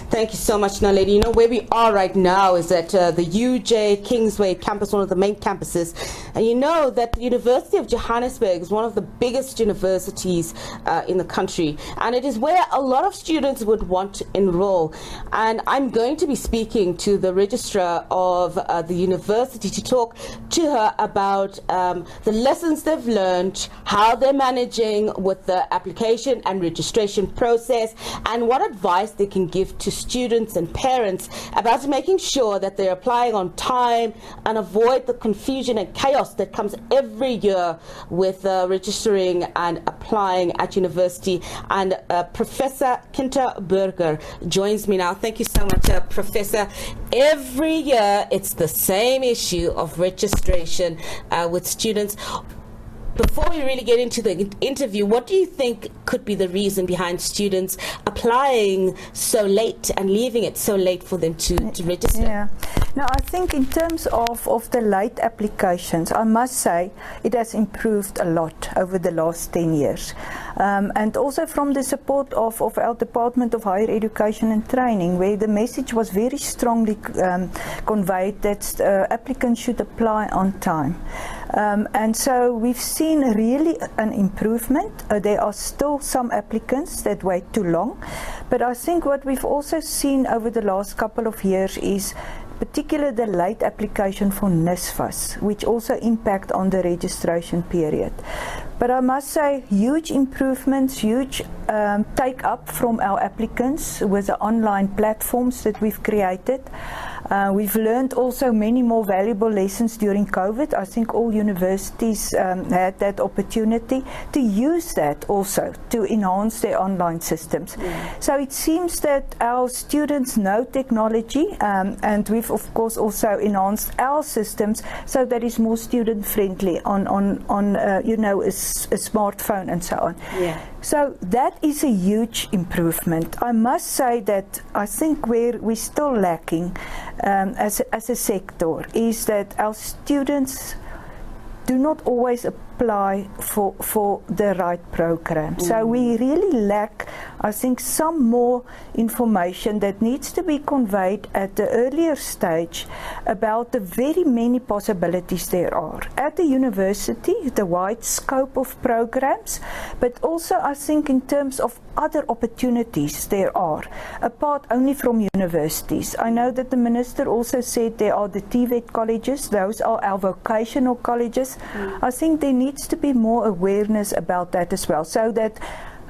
Thank you so much, Naledi. You know, where we are right now is at the UJ Kingsway campus, one of the main campuses. And you know that the University of Johannesburg is one of the biggest universities in the country. And it is where a lot of students would want to enroll. And I'm going to be speaking to the registrar of the university to talk to her about the lessons they've learned, how they're managing with the application and registration process, and what advice they can give to students and parents about making sure that they're applying on time and avoid the confusion and chaos that comes every year with registering and applying at university. And Professor Kinta Burger joins me now. Thank you so much, Professor. Every year it's the same issue of registration with students. Before we really get into the interview, what do you think could be the reason behind students applying so late and leaving it so late for them to register? Yeah. Now, I think in terms of the late applications, I must say it has improved a lot over the last 10 years. And also from the support of our Department of Higher Education and Training, where the message was very strongly conveyed that applicants should apply on time. And so we've seen really an improvement. There are still some applicants that wait too long, but I think what we've also seen over the last couple of years is particularly the late application for NSFAS, which also impact on the registration period. But I must say, huge improvements, huge take up from our applicants with the online platforms that we've created. We've learned also many more valuable lessons during COVID. I think all universities had that opportunity to use that also to enhance their online systems. So it seems that our students know technology, and we've of course also enhanced our systems so that it's more student friendly on you know, a smartphone and so on. Yeah. So that is a huge improvement. I must say that I think where we're still lacking as a sector is that our students do not always apply for the right program. So we really lack, I think, some more information that needs to be conveyed at the earlier stage about the very many possibilities there are at the university, the wide scope of programs, but also I think in terms of other opportunities there are, apart only from universities. I know that the Minister also said there are the TVET colleges, those are our vocational colleges. I think there needs to be more awareness about that as well, so that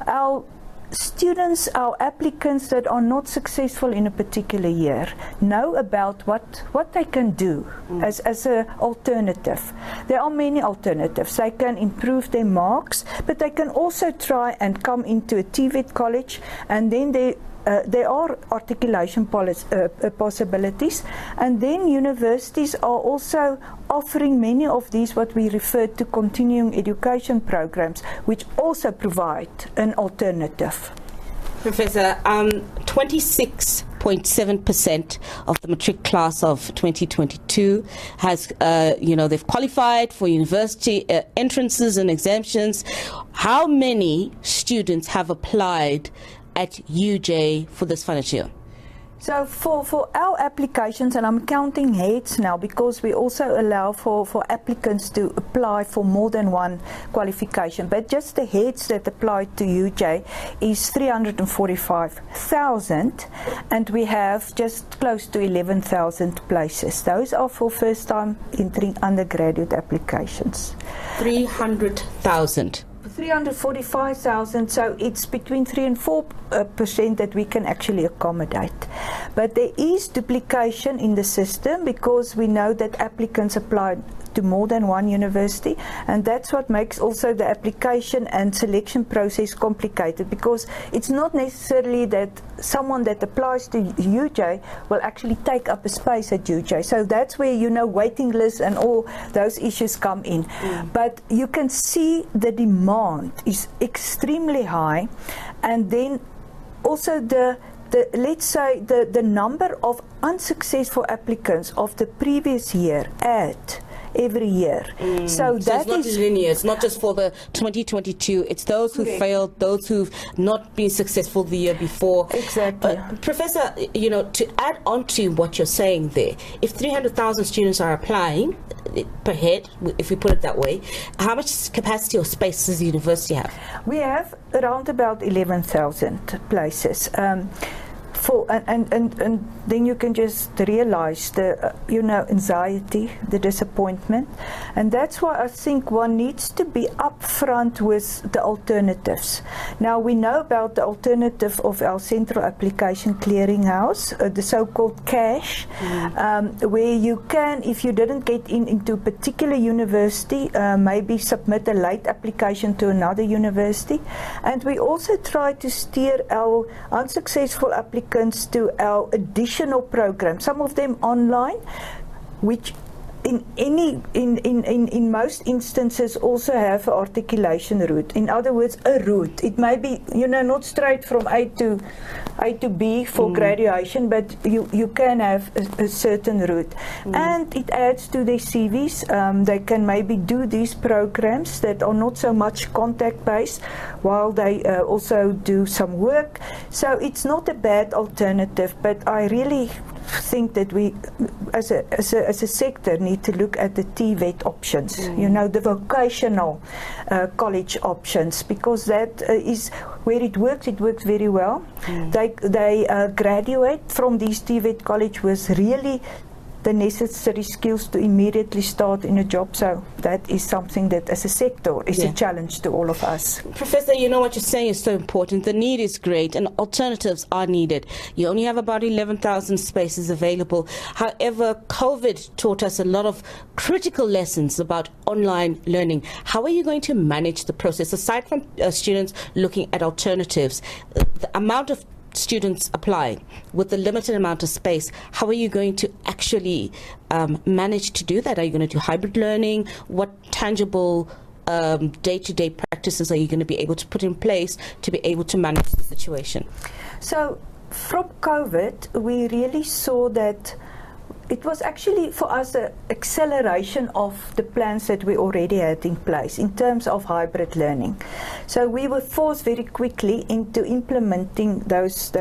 our students, our applicants that are not successful in a particular year know about what they can do as an alternative. There are many alternatives. They can improve their marks, but they can also try and come into a TVET college, and then there are articulation possibilities, and then universities are also offering many of these what we refer to continuing education programs, which also provide an alternative. Professor, 26.7% of the matric class of 2022 has, they've qualified for university entrances and exemptions. How many students have applied at UJ for this financial year? So for our applications, and I'm counting heads now because we also allow for applicants to apply for more than one qualification, but just the heads that apply to UJ is 345,000, and we have just close to 11,000 places. Those are for first time entering undergraduate applications. 300,000. 345,000, so it's between 3 and 4% that we can actually accommodate. But there is duplication in the system because we know that applicants apply to more than one university, and that's what makes also the application and selection process complicated, because it's not necessarily that someone that applies to UJ will actually take up a space at UJ. So that's where, you know, waiting lists and all those issues come in. But you can see the demand is extremely high, and then also let's say the number of unsuccessful applicants of the previous year every year. So it's not linear. It's not just for the 2022. It's those who failed, those who've not been successful the year before. Exactly. Professor, to add on to what you're saying there, if 300,000 students are applying per head, if we put it that way, how much capacity or space does the university have? We have around about 11,000 places. And then you can just realize the anxiety, the disappointment, and that's why I think one needs to be upfront with the alternatives. Now we know about the alternative of our Central Application Clearinghouse, the so-called cash, where you can, if you didn't get into a particular university, maybe submit a late application to another university, and we also try to steer our unsuccessful applicants to our additional programs, some of them online, which in most instances also have an articulation route. In other words, a route. It may be not straight from A to B for graduation, but you can have a certain route, and it adds to their CVs. They can maybe do these programs that are not so much contact based, while they also do some work. So it's not a bad alternative, but I really think that we, as a sector, need to look at the TVET options, the vocational college options, because that is where it works very well. They graduate from these TVET college with really the necessary skills to immediately start in a job. So that is something that as a sector is a challenge to all of us. Professor, what you're saying is so important. The need is great and alternatives are needed. You only have about 11,000 spaces available. However, COVID taught us a lot of critical lessons about online learning. How are you going to manage the process, aside from students looking at alternatives, the amount of students applying with the limited amount of space? How are you going to actually manage to do that? Are you going to do hybrid learning? What tangible day-to-day practices are you going to be able to put in place to be able to manage the situation? So from COVID, we really saw that it was actually for us an acceleration of the plans that we already had in place in terms of hybrid learning. So we were forced very quickly into implementing those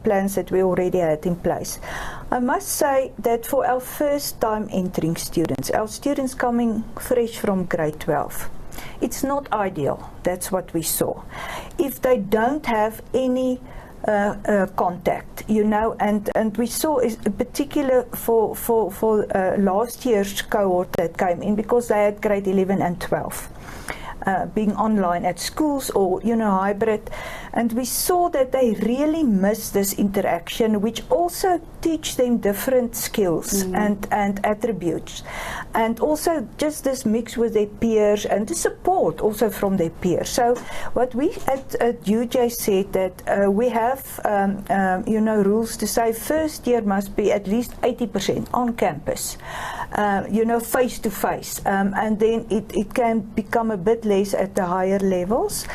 plans that we already had in place. I must say that for our first time entering students, our students coming fresh from grade 12, it's not ideal. That's what we saw. If they don't have any contact, and we saw in particular for last year's cohort that came in, because they had grade 11 and 12 being online at schools or hybrid, and we saw that they really miss this interaction, which also teach them different skills and attributes, and also just this mix with their peers and the support also from their peers. So what we at UJ said that we have rules to say first year must be at least 80% on campus, face to face, and then it can become a bit less at the higher levels.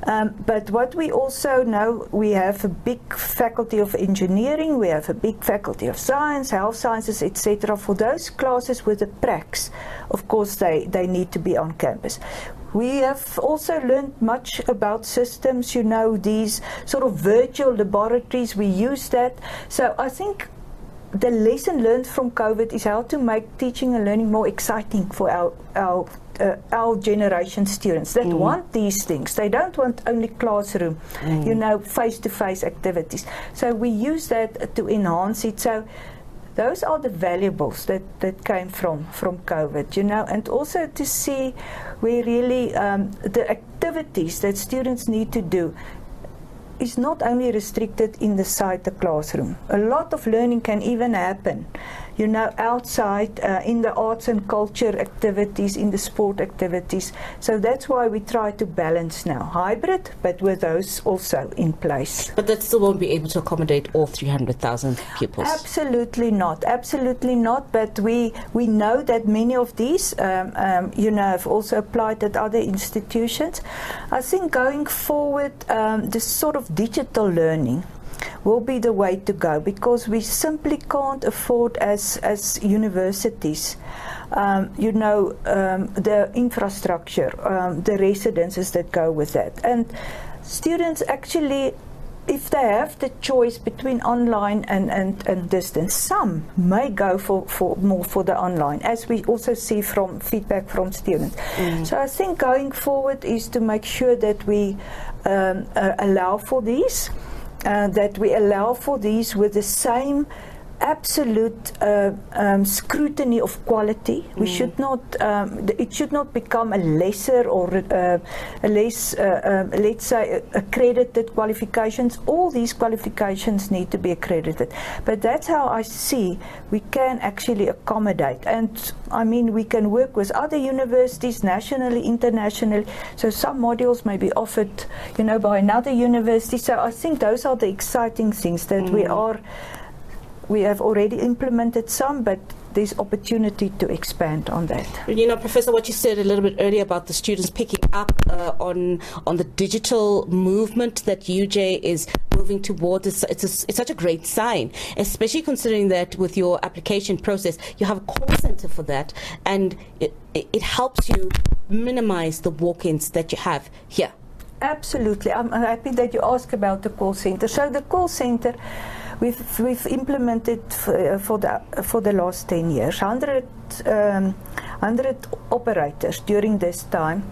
But what we also know, we have a big faculty of engineering, we have a big faculty of science, health sciences, etc. For those classes with the pracs, of course, they need to be on campus. We have also learned much about systems, these sort of virtual laboratories, we use that. So I think the lesson learned from COVID is how to make teaching and learning more exciting for our generation students that want these things. They don't want only classroom, face-to-face activities. So we use that to enhance it. So those are the valuables that came from COVID, and also to see where really the activities that students need to do is not only restricted inside the classroom. A lot of learning can even happen, outside in the arts and culture activities, in the sport activities. So that's why we try to balance now hybrid, but with those also in place. But that still won't be able to accommodate all 300,000 pupils. Absolutely not. But we know that many of these, have also applied at other institutions. I think going forward, this sort of digital learning will be the way to go, because we simply can't afford as universities the infrastructure, the residences that go with that. And students actually, if they have the choice between online and distance, some may go for more for the online, as we also see from feedback from students. So I think going forward is to make sure that we allow for these, with the same absolute scrutiny of quality. We should not. It should not become a lesser or a less, let's say, accredited qualifications. All these qualifications need to be accredited. But that's how I see we can actually accommodate. And I mean, we can work with other universities, nationally, internationally. So some modules may be offered, by another university. So I think those are the exciting things that we have already implemented some, but there's opportunity to expand on that. Professor, what you said a little bit earlier about the students picking up on the digital movement that UJ is moving towards, it's such a great sign, especially considering that with your application process, you have a call center for that, and it helps you minimize the walk-ins that you have here. Absolutely. I'm happy that you asked about the call center. So the call center, we've implemented for the last 10 years, 100 operators during this time.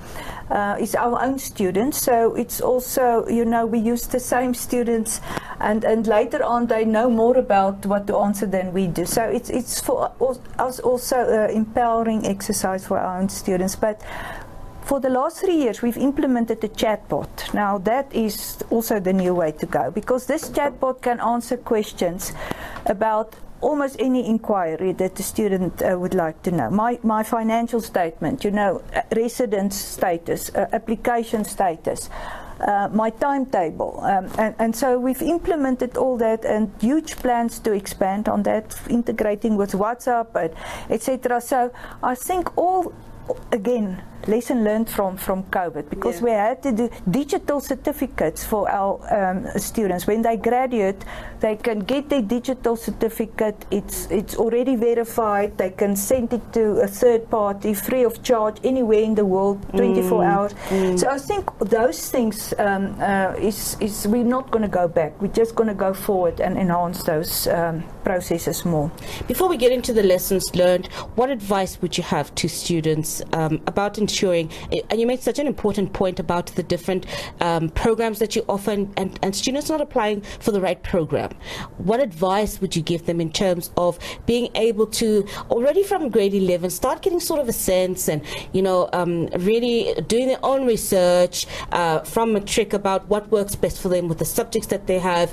It's our own students, so it's also, we use the same students, and later on they know more about what to answer than we do. So it's for us also empowering exercise for our own students. But for the last 3 years, we've implemented a chatbot. Now, that is also the new way to go, because this chatbot can answer questions about almost any inquiry that the student would like to know. My financial statement, residence status, application status, my timetable. And so we've implemented all that, and huge plans to expand on that, integrating with WhatsApp, etc. So I think again, lesson learned from COVID, because we had to do digital certificates for our students. When they graduate, they can get their digital certificate. It's already verified. They can send it to a third party free of charge anywhere in the world, 24 hours. So I think those things is we're not going to go back. We're just going to go forward and enhance those processes more. Before we get into the lessons learned, what advice would you have to students about ensuring, and you made such an important point about the different programs that you offer, and students not applying for the right program. What advice would you give them in terms of being able to, already from grade 11, start getting sort of a sense and, really doing their own research from matric about what works best for them with the subjects that they have?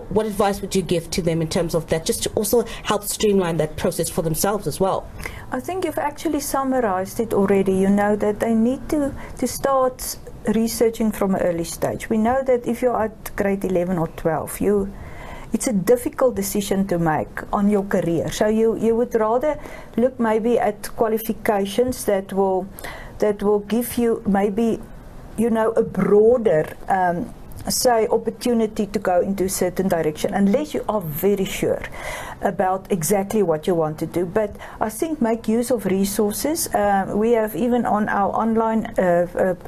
What advice would you give to them in terms of that, just to also help streamline that process for themselves as well? I think you've actually summarized it already. That they need to start researching from an early stage. We know that if you're at grade 11 or 12, it's a difficult decision to make on your career. So you would rather look maybe at qualifications that will give you maybe a broader opportunity to go into a certain direction, unless you are very sure about exactly what you want to do. But I think make use of resources. We have, even on our online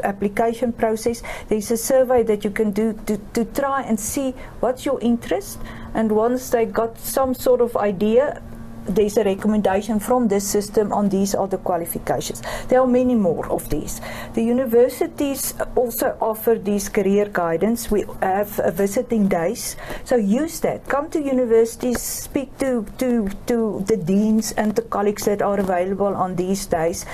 application process, there's a survey that you can do to try and see what's your interest, and once they got some sort of idea, there's a recommendation from this system on these other qualifications. There are many more of these. The universities also offer these career guidance. We have visiting days, so use that. Come to universities, speak to the deans and the colleagues that are available on these days.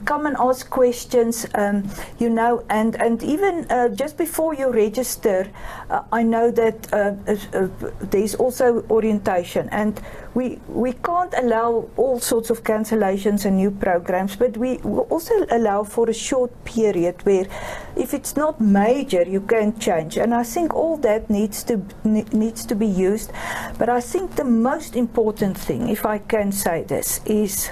Come and ask questions, and even just before you register, I know that there's also orientation, and we can't allow all sorts of cancellations and new programs, but we will also allow for a short period where, if it's not major, you can change. And I think all that needs to be used. But I think the most important thing, if I can say this, is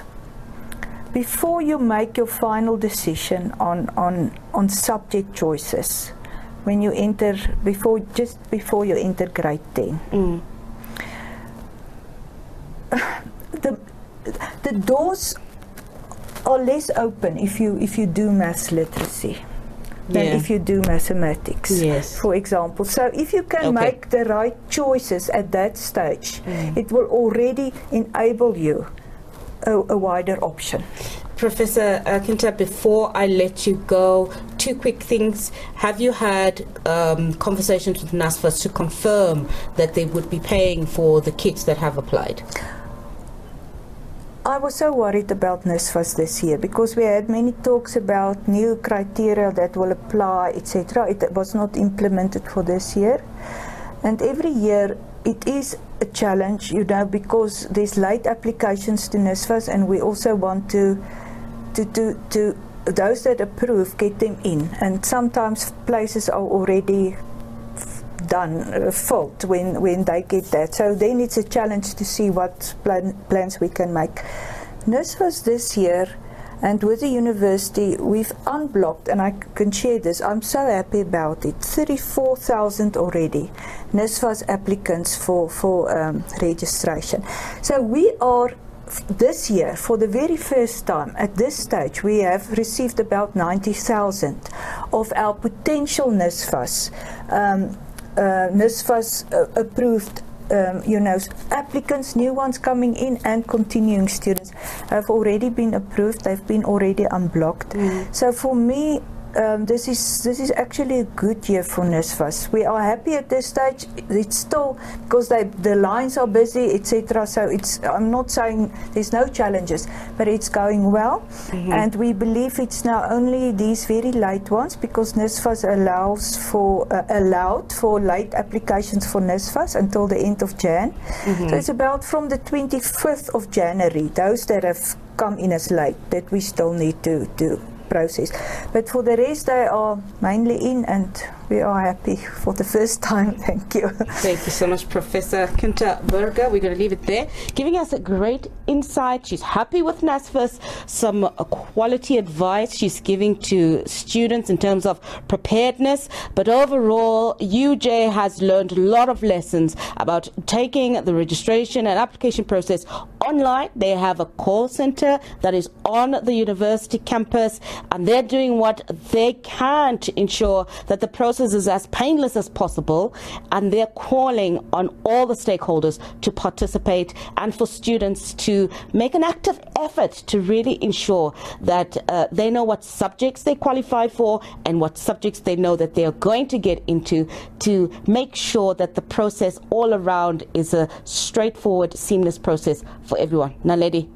before you make your final decision on subject choices, when you enter, just before you enter grade 10. The doors are less open if you do maths literacy than if you do mathematics, for example. So if you can make the right choices at that stage, it will already enable you a wider option. Professor Kinta, before I let you go, 2 quick things. Have you had conversations with NSFAS to confirm that they would be paying for the kids that have applied? I was so worried about NSFAS this year because we had many talks about new criteria that will apply, etc. It was not implemented for this year. And every year it is a challenge, you know, because there's late applications to NSFAS, and we also want to those that approve, get them in. And sometimes places are already done, filled when they get that. So then it's a challenge to see what plans we can make. NSFAS this year, and with the university, we've unblocked, and I can share this, I'm so happy about it, 34,000 already NSFAS applicants for registration. So we are, this year, for the very first time, at this stage, we have received about 90,000 of our potential NSFAS approved applicants, new ones coming in, and continuing students have already been approved. They've been already unblocked. So for me, this is actually a good year for NSFAS. We are happy at this stage. It's still because the lines are busy, etc. So I'm not saying there's no challenges, but it's going well. And we believe it's now only these very late ones, because NSFAS allowed for late applications for NSFAS until the end of Jan. So it's about from the 25th of January, those that have come in as late, that we still need to process. But for the rest, they are mainly in, and we are happy for the first time. Thank you. Thank you so much, Professor Kinta Burger. We're going to leave it there, giving us a great insight. She's happy with NSFAS, some quality advice she's giving to students in terms of preparedness. But overall, UJ has learned a lot of lessons about taking the registration and application process online. They have a call center that is on the university campus, and they're doing what they can to ensure that the process is as painless as possible, and they're calling on all the stakeholders to participate and for students to make an active effort to really ensure that they know what subjects they qualify for and what subjects they know that they are going to get into, to make sure that the process all around is a straightforward, seamless process for everyone. Naledi.